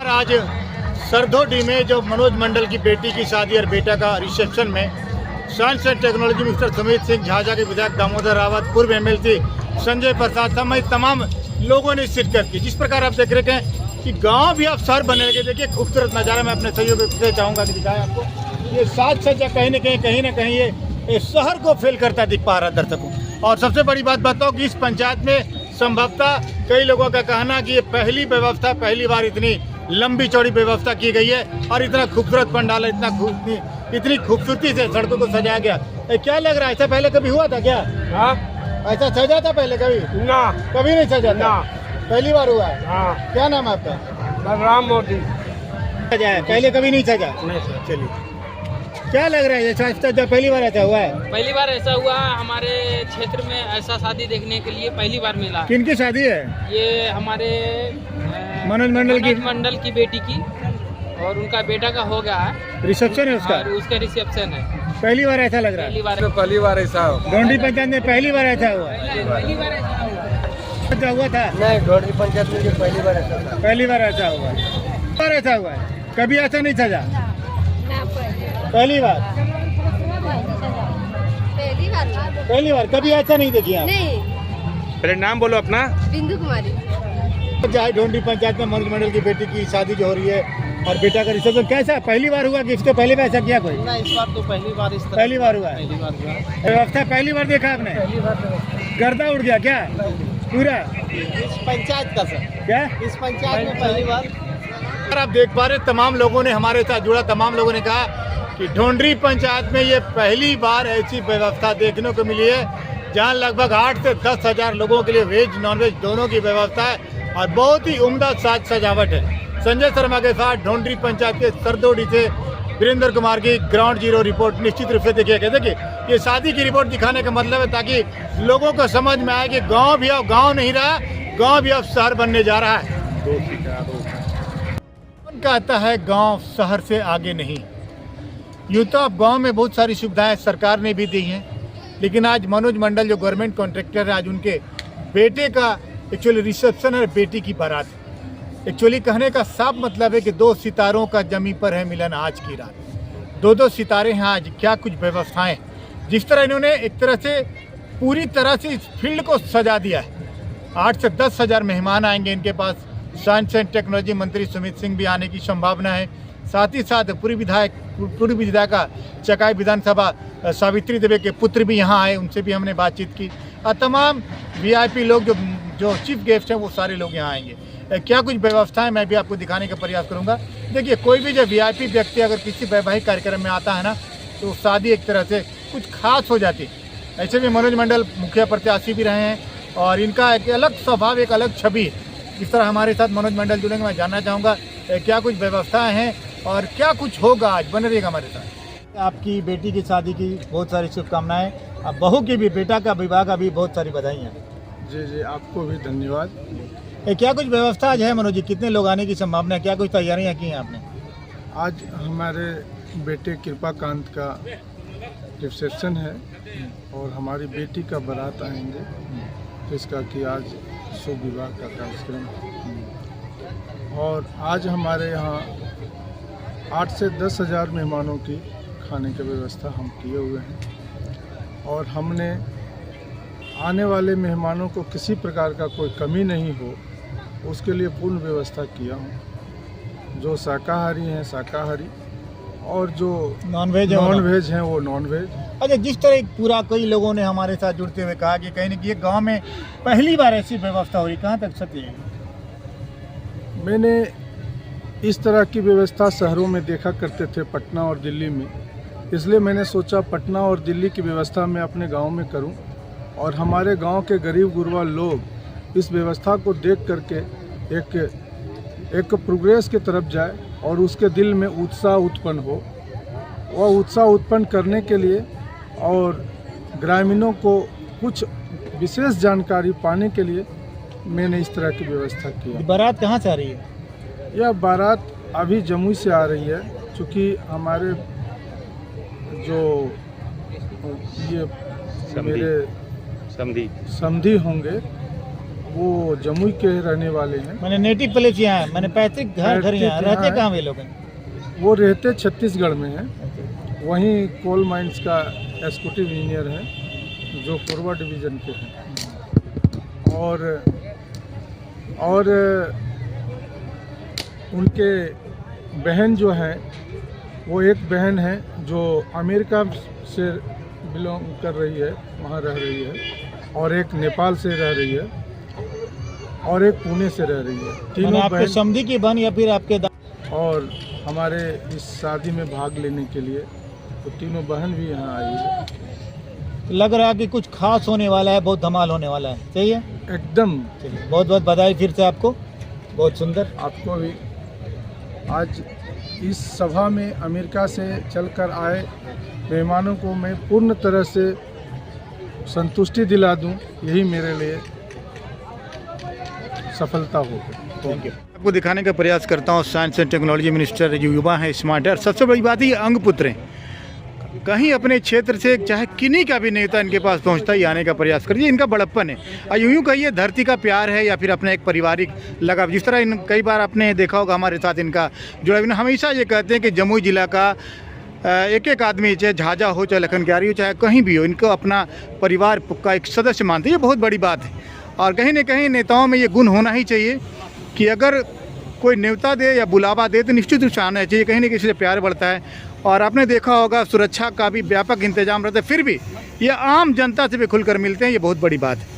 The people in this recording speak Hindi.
आज सरधोडी में जो मनोज मंडल की बेटी की शादी और बेटा का रिसेप्शन में science and technology minister Sumit Singh, Jhajha के विधायक दामोदर रावत, पूर्व एमएलसी संजय प्रसाद समेत तमाम लोगों ने शिरकत की। जिस प्रकार आप देख रहे हैं कि गांव भी अब शहर बनने लगे। देखिए खूबसूरत नज़ारा मैं अपने सहयोगी से चाहूँगा कि दिखाएं आपको। ये साज सज्जा कहीं ना कहीं ये शहर को फेल करता दिख पा रहा है दर्शकों। और सबसे बड़ी बात बताओ कि इस पंचायत में संभवतः कई लोगों का कहना कि ये पहली व्यवस्था, पहली बार इतनी लंबी चौड़ी व्यवस्था की गई है और इतना खूबसूरत पंडाल, इतनी खूबसूरती से सड़कों को सजाया गया। क्या लग रहा है, ऐसा पहले कभी हुआ था क्या? हाँ, ऐसा सजा था पहले कभी? ना, कभी नहीं सजा था, पहली बार हुआ है। हाँ। क्या नाम है आपका? बलराम मोदी। सजा है, पहले कभी नहीं सजा? नहीं सर। चलिए, क्या लग रहा है ऐसा सजा पहली बार ऐसा हुआ है? पहली बार ऐसा हुआ है हमारे क्षेत्र में। ऐसा शादी देखने के लिए पहली बार मिला। किनकी शादी है? ये हमारे मनोज मंडल की बेटी की, और उनका बेटा का हो गया है, रिसेप्शन है उसका? और उसका रिसेप्शन है। पहली बार ऐसा लग रहा पहली है? बार पहली बार ऐसा हो। डोंडी पंचायत में पहली बार ऐसा हुआ है? पहली बार ऐसा हुआ। ऐसा हुआ था? नहीं, डोंडी पंचायत में पहली बार ऐसा था। पहली बार ऐसा हुआ है। बार ऐसा हुआ है, कभी ऐसा नहीं सजा? पहली बार? पहली बार कभी ऐसा नहीं देखी आप? नहीं। पहले नाम बोलो अपना। बिंदु कुमारी। चाहे ढोंडी पंचायत में मनोज मंडल की बेटी की शादी जो हो रही है और बेटा का रिसेप्शन, कैसा पहली बार हुआ कि इसके पहले भी ऐसा किया कोई? नहीं, इस बार तो पहली बार इस तरह पहली बार हुआ है। पहली बार हुआ है। व्यवस्था पहली बार देखा आपने? पहली बार गर्दा उड़ गया क्या पूरा? इस पंचायत का सर, क्या इस पंचायत में पहली बार। अगर आप देख पा रहे, तमाम लोगों ने, हमारे साथ जुड़ा तमाम लोगों ने कहा कि ढोंडी पंचायत में ये पहली बार ऐसी व्यवस्था देखने को मिली है जहां लगभग 8 से 10 हजार लोगों के लिए वेज नॉनवेज दोनों की व्यवस्था है और बहुत ही उम्दा साज सजावट है। संजय शर्मा के साथ ढोंडी पंचायत के सरधोडी से वीरेंद्र कुमार की ग्राउंड जीरो रिपोर्ट। निश्चित रूप से देखिए ये शादी की रिपोर्ट दिखाने का मतलब है ताकि लोगों को समझ में आए कि गाँव भी अब गाँव नहीं रहा, गाँव भी अब शहर बनने जा रहा है। कौन कहता है गाँव शहर से आगे नहीं? यूँ तो अब गांव में बहुत सारी सुविधाएं सरकार ने भी दी हैं, लेकिन आज मनोज मंडल जो गवर्नमेंट कॉन्ट्रैक्टर है, आज उनके बेटे का एक्चुअली रिसेप्शन है, बेटी की बारात। एक्चुअली कहने का साफ मतलब है कि दो सितारों का जमी पर है मिलन आज की रात। दो सितारे हैं आज। क्या कुछ व्यवस्थाएं, जिस तरह इन्होंने एक तरह से पूरी तरह से इस फील्ड को सजा दिया है। 8 से 10 हजार मेहमान आएंगे इनके पास। साइंस एंड टेक्नोलॉजी मंत्री सुमित सिंह भी आने की संभावना है। साथ ही साथ पूर्व विधायिका चकाई विधानसभा सावित्री देवी के पुत्र भी यहाँ आए, उनसे भी हमने बातचीत की। और तमाम वीआईपी लोग जो चीफ गेस्ट हैं वो सारे लोग यहाँ आएंगे। क्या कुछ व्यवस्थाएं मैं भी आपको दिखाने का प्रयास करूँगा। देखिए, कोई भी जो वीआईपी व्यक्ति अगर किसी वैवाहिक कार्यक्रम में आता है ना, तो शादी एक तरह से कुछ खास हो जाती है। ऐसे में मनोज मंडल मुखिया प्रत्याशी भी रहे हैं और इनका एक अलग स्वभाव, एक अलग छवि है। जिस तरह हमारे साथ मनोज मंडल जुड़ेंगे, मैं जानना चाहूँगा क्या कुछ व्यवस्थाएँ हैं और क्या कुछ होगा। आज बने रहिएगा हमारे साथ। आपकी बेटी की शादी की बहुत सारी शुभकामनाएं, अब बहू की भी, बेटा का विवाह का भी बहुत सारी बधाइयाँ। जी, आपको भी धन्यवाद। क्या कुछ व्यवस्था आज है मनोज जी? कितने लोग आने की संभावना है? क्या कुछ तैयारियाँ की हैं आपने? आज हमारे बेटे कृपाकांत का रिसेप्शन है और हमारी बेटी का बारात आएंगे, जिसका कि आज शुभ विवाह का कार्यक्रम है। और आज हमारे यहाँ 8 से 10 हजार मेहमानों की खाने की व्यवस्था हम किए हुए हैं और हमने आने वाले मेहमानों को किसी प्रकार का कोई कमी नहीं हो, उसके लिए पूर्ण व्यवस्था किया हूँ। जो शाकाहारी हैं शाकाहारी और जो नॉनवेज हैं वो नॉनवेज। अच्छा, जिस तरह पूरा कई लोगों ने हमारे साथ जुड़ते हुए कहा कि कहीं न कहीं गाँव में पहली बार ऐसी व्यवस्था हो रही, कहाँ तक सत्य है? मैंने इस तरह की व्यवस्था शहरों में देखा करते थे, पटना और दिल्ली में, इसलिए मैंने सोचा पटना और दिल्ली की व्यवस्था मैं अपने गांव में करूं और हमारे गांव के गरीब गुरबा लोग इस व्यवस्था को देख करके एक प्रोग्रेस की तरफ जाए और उसके दिल में उत्साह उत्पन्न हो। वह उत्साह उत्पन्न करने के लिए और ग्रामीणों को कुछ विशेष जानकारी पाने के लिए मैंने इस तरह की व्यवस्था की। बारात कहाँ से आ रही है? यह बारात अभी जमुई से आ रही है, क्योंकि हमारे जो ये मेरे समधी होंगे वो जमुई के रहने वाले हैं। मैंने नेटिव प्लेस यहाँ है, मैंने पैतृक घर यहाँ, पैतृक रहते यहाँ कहाँ वे लोग हैं? वो रहते छत्तीसगढ़ में हैं। वहीं कोल माइंस का एग्जीक्यूटिव इंजीनियर है जो पूर्वा डिवीज़न के हैं। और उनके बहन जो हैं, वो एक बहन है जो अमेरिका से बिलोंग कर रही है, वहाँ रह रही है, और एक नेपाल से रह रही है, और एक पुणे से रह रही है। तीनों आपके बहन समधी की बहन या फिर आपके और हमारे इस शादी में भाग लेने के लिए तो तीनों बहन भी यहाँ आई है। लग रहा है कि कुछ खास होने वाला है, बहुत धमाल होने वाला है, सही है? एकदम। चलिए, बहुत बहुत बधाई फिर से आपको, बहुत सुंदर। आपको भी। आज इस सभा में अमेरिका से चलकर आए मेहमानों को मैं पूर्ण तरह से संतुष्टि दिला दूं, यही मेरे लिए सफलता होगी। Thank you. आपको दिखाने का प्रयास करता हूँ साइंस एंड टेक्नोलॉजी मिनिस्टर जो युवा हैं, स्मार्ट है, और सबसे बड़ी बात ये अंग पुत्र हैं। कहीं अपने क्षेत्र से चाहे किन्हीं का भी नेता इनके पास पहुंचता ही आने का प्रयास करिए, इनका बड़प्पन है और यूँ कहिए धरती का प्यार है या फिर अपना एक पारिवारिक लगाव। जिस तरह इन कई बार आपने देखा होगा हमारे साथ इनका जुड़ा, हमेशा ये कहते हैं कि जमुई जिला का एक एक आदमी, चाहे झाझा हो, चाहे लखनग्यारी हो, चाहे कहीं भी हो, इनको अपना परिवार का एक सदस्य मानते हैं। ये बहुत बड़ी बात है और कहीं ना कहीं नेताओं में ये गुण होना ही चाहिए कि अगर कोई न्योता दे या बुलावा दे तो निश्चित रूप से आना चाहिए। कहीं ना किसी से प्यार बढ़ता है और आपने देखा होगा सुरक्षा का भी व्यापक इंतजाम रहता है, फिर भी ये आम जनता से भी खुलकर मिलते हैं, ये बहुत बड़ी बात है।